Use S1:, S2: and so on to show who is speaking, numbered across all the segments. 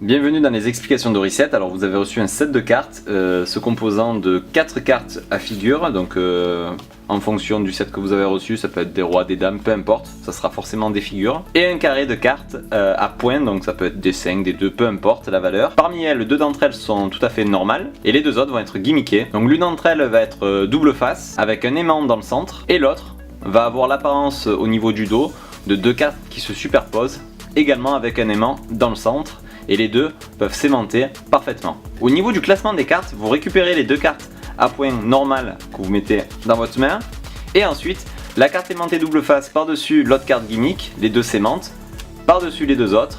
S1: Bienvenue dans les explications de Reset. Alors vous avez reçu un set de cartes se composant de 4 cartes à figure, donc en fonction du set que vous avez reçu, ça peut être des rois, des dames, peu importe, ça sera forcément des figures. Et un carré de cartes à points, donc ça peut être des 5, des 2, peu importe la valeur. Parmi elles, 2 d'entre elles sont tout à fait normales, et les 2 autres vont être gimmickées. Donc l'une d'entre elles va être double face, avec un aimant dans le centre, et l'autre va avoir l'apparence au niveau du dos de 2 cartes qui se superposent, également avec un aimant dans le centre. Et les deux peuvent s'aimanter parfaitement. Au niveau du classement des cartes, vous récupérez les 2 cartes à points normales que vous mettez dans votre main, et ensuite la carte aimantée double face par-dessus l'autre carte gimmick, les 2 s'aimantent, par-dessus les 2 autres,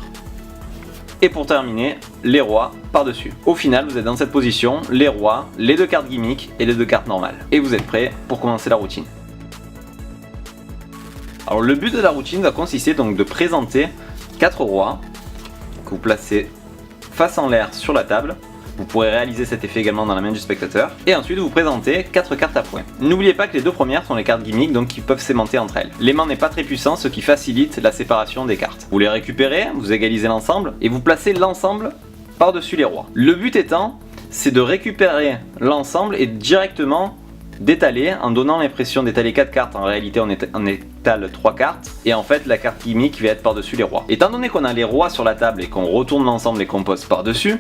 S1: et pour terminer, les rois par-dessus. Au final, vous êtes dans cette position, les rois, les 2 cartes gimmick et les 2 cartes normales. Et vous êtes prêts pour commencer la routine. Alors le but de la routine va consister donc de présenter 4 rois, que vous placez face en l'air sur la table. Vous pourrez réaliser cet effet également dans la main du spectateur. Et ensuite vous présentez 4 cartes à points. N'oubliez pas que les 2 premières sont les cartes gimmick, donc qui peuvent s'aimanter entre elles. L'aimant n'est pas très puissant, ce qui facilite la séparation des cartes. Vous les récupérez, vous égalisez l'ensemble, et vous placez l'ensemble par-dessus les rois. Le but étant, c'est de récupérer l'ensemble et directement d'étaler en donnant l'impression d'étaler 4 cartes. En réalité on étale 3 cartes, et en fait la carte gimmick va être par-dessus les rois. Étant donné qu'on a les rois sur la table et qu'on retourne l'ensemble et qu'on pose par-dessus,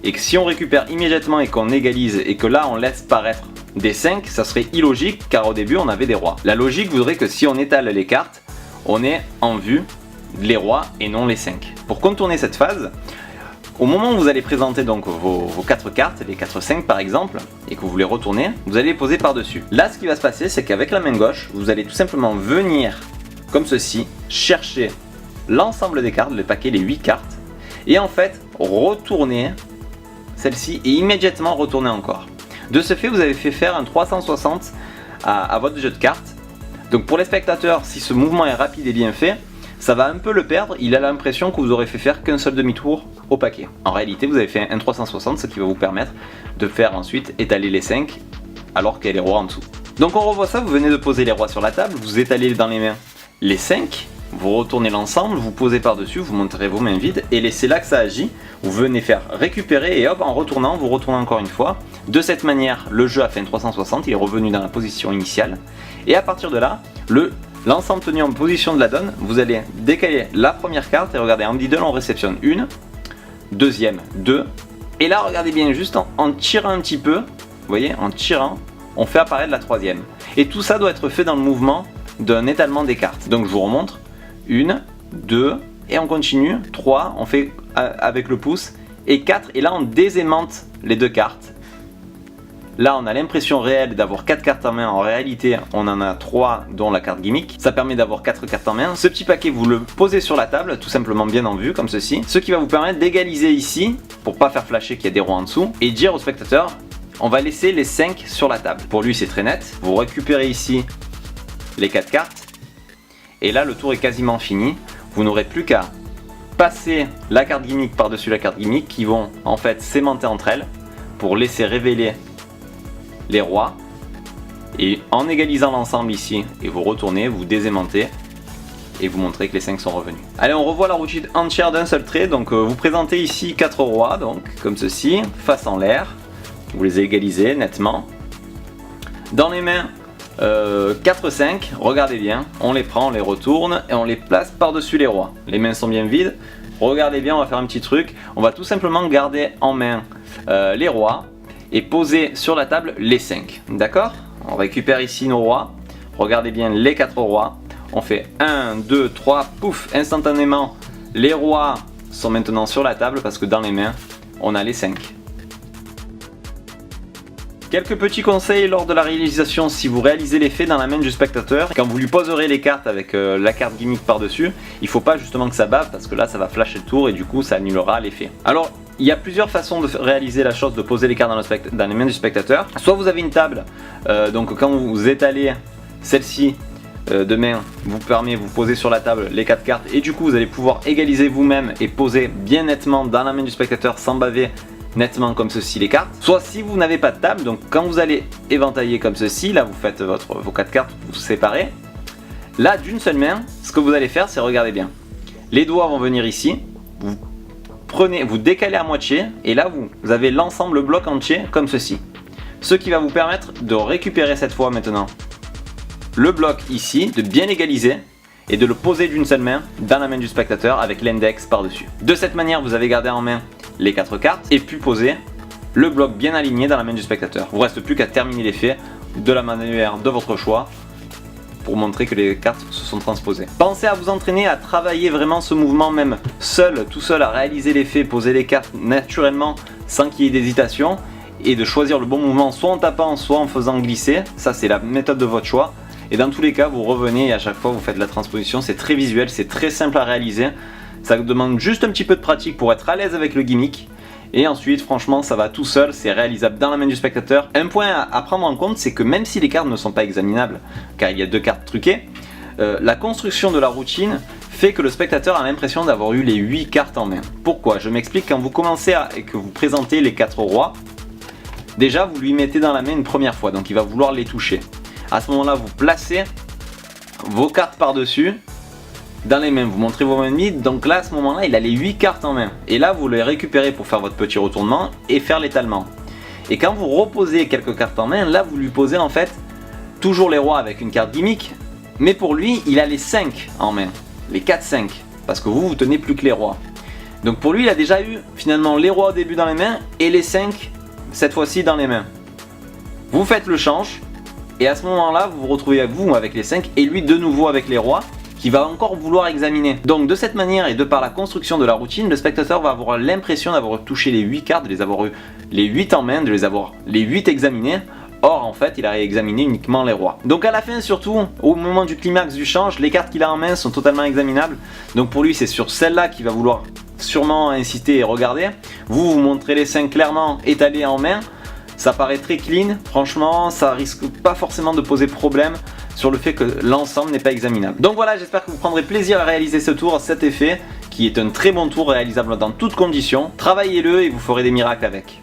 S1: et que si on récupère immédiatement et qu'on égalise et que là on laisse paraître des 5, ça serait illogique car au début on avait des rois. La logique voudrait que si on étale les cartes, on ait en vue les rois et non les 5. Pour contourner cette phase, au moment où vous allez présenter donc vos 4 cartes, les 4-5 par exemple, et que vous voulez retourner, vous allez les poser par-dessus. Là, ce qui va se passer, c'est qu'avec la main gauche, vous allez tout simplement venir, comme ceci, chercher l'ensemble des cartes, le paquet, les 8 cartes, et en fait, retourner celle-ci et immédiatement retourner encore. De ce fait, vous avez fait faire un 360 à votre jeu de cartes. Donc pour les spectateurs, si ce mouvement est rapide et bien fait, ça va un peu le perdre, il a l'impression que vous aurez fait faire qu'un seul demi-tour au paquet. En réalité, vous avez fait un 360, ce qui va vous permettre de faire ensuite étaler les 5 alors qu'il y a les rois en dessous. Donc on revoit ça, vous venez de poser les rois sur la table, vous étalez dans les mains les 5, vous retournez l'ensemble, vous posez par-dessus, vous montrez vos mains vides, et c'est là que ça agit. Vous venez faire récupérer, et hop, en retournant, vous retournez encore une fois. De cette manière, le jeu a fait un 360, il est revenu dans la position initiale, et à partir de là, l'ensemble tenu en position de la donne, vous allez décaler la première carte, et regardez, en middle on réceptionne une, deuxième, 2, et là regardez bien, juste en tirant un petit peu, vous voyez, en tirant, on fait apparaître la troisième. Et tout ça doit être fait dans le mouvement d'un étalement des cartes. Donc je vous remontre, 1, 2, et on continue, 3, on fait avec le pouce, et 4, et là on désaimante les 2 cartes. Là on a l'impression réelle d'avoir 4 cartes en main, en réalité on en a 3 dont la carte gimmick, ça permet d'avoir 4 cartes en main. Ce petit paquet vous le posez sur la table, tout simplement bien en vue comme ceci, ce qui va vous permettre d'égaliser ici, pour pas faire flasher qu'il y a des rois en dessous, et dire au spectateur, on va laisser les 5 sur la table. Pour lui c'est très net, vous récupérez ici les 4 cartes, et là le tour est quasiment fini, vous n'aurez plus qu'à passer la carte gimmick par-dessus la carte gimmick qui vont en fait s'aimanter entre elles pour laisser révéler les rois, et en égalisant l'ensemble ici, et vous retournez, vous désaimantez et vous montrez que les 5 sont revenus. Allez, on revoit la routine entière d'un seul trait. Donc vous présentez ici 4 rois, donc comme ceci, face en l'air, vous les égalisez nettement. Dans les mains 4-5, regardez bien, on les prend, on les retourne et on les place par-dessus les rois. Les mains sont bien vides, regardez bien, on va faire un petit truc, on va tout simplement garder en main les rois et poser sur la table les 5, d'accord? On récupère ici nos rois, regardez bien les 4 rois, on fait 1, 2, 3, pouf, instantanément les rois sont maintenant sur la table parce que dans les mains on a les 5. Quelques petits conseils lors de la réalisation si vous réalisez l'effet dans la main du spectateur. Quand vous lui poserez les cartes avec la carte gimmick par-dessus, il ne faut pas justement que ça bave parce que là ça va flasher le tour et du coup ça annulera l'effet. Alors il y a plusieurs façons de réaliser la chose, de poser les cartes dans les mains du spectateur. Soit vous avez une table, donc quand vous étalez celle-ci de main, vous posez sur la table les 4 cartes et du coup vous allez pouvoir égaliser vous-même et poser bien nettement dans la main du spectateur sans baver nettement comme ceci les cartes. Soit si vous n'avez pas de table, donc quand vous allez éventailler comme ceci, là vous faites vos 4 cartes, vous séparez. Là d'une seule main, ce que vous allez faire c'est, regardez bien, les doigts vont venir ici, vous vous décalez à moitié et là vous avez l'ensemble bloc entier comme ceci. Ce qui va vous permettre de récupérer cette fois maintenant le bloc ici, de bien égaliser et de le poser d'une seule main dans la main du spectateur avec l'index par-dessus. De cette manière, vous avez gardé en main les 4 cartes et pu poser le bloc bien aligné dans la main du spectateur. Il ne vous reste plus qu'à terminer l'effet de la manière de votre choix pour montrer que les cartes se sont transposées. Pensez à vous entraîner à travailler vraiment ce mouvement même seul, tout seul, à réaliser l'effet, poser les cartes naturellement sans qu'il y ait d'hésitation et de choisir le bon mouvement soit en tapant, soit en faisant glisser. Ça c'est la méthode de votre choix. Et dans tous les cas, vous revenez et à chaque fois vous faites la transposition. C'est très visuel, c'est très simple à réaliser. Ça demande juste un petit peu de pratique pour être à l'aise avec le gimmick. Et ensuite, franchement, ça va tout seul, c'est réalisable dans la main du spectateur. Un point à prendre en compte, c'est que même si les cartes ne sont pas examinables, car il y a 2 cartes truquées, la construction de la routine fait que le spectateur a l'impression d'avoir eu les 8 cartes en main. Pourquoi? Je m'explique. Quand vous commencez et que vous présentez les 4 rois, déjà vous lui mettez dans la main une première fois, donc il va vouloir les toucher. À ce moment-là, vous placez vos cartes par-dessus dans les mains, vous montrez vos mains vides, donc là à ce moment-là il a les 8 cartes en main. Et là vous les récupérez pour faire votre petit retournement et faire l'étalement. Et quand vous reposez quelques cartes en main, là vous lui posez en fait toujours les rois avec une carte gimmick, mais pour lui il a les 5 en main, les 4-5, parce que vous tenez plus que les rois. Donc pour lui il a déjà eu finalement les rois au début dans les mains et les 5 cette fois-ci dans les mains. Vous faites le change et à ce moment-là vous vous retrouvez avec les 5 et lui de nouveau avec les rois, qui va encore vouloir examiner. Donc de cette manière et de par la construction de la routine, le spectateur va avoir l'impression d'avoir touché les 8 cartes, de les avoir eu les 8 en main, de les avoir les 8 examinés. Or en fait il a examiné uniquement les rois. Donc à la fin, surtout au moment du climax du change, les cartes qu'il a en main sont totalement examinables. Donc pour lui c'est sur celle-là qu'il va vouloir sûrement insister et regarder. Vous montrez les 5 clairement étalés en main. Ça paraît très clean, franchement ça risque pas forcément de poser problème sur le fait que l'ensemble n'est pas examinable. Donc voilà, j'espère que vous prendrez plaisir à réaliser ce tour, cet effet, qui est un très bon tour réalisable dans toutes conditions. Travaillez-le et vous ferez des miracles avec.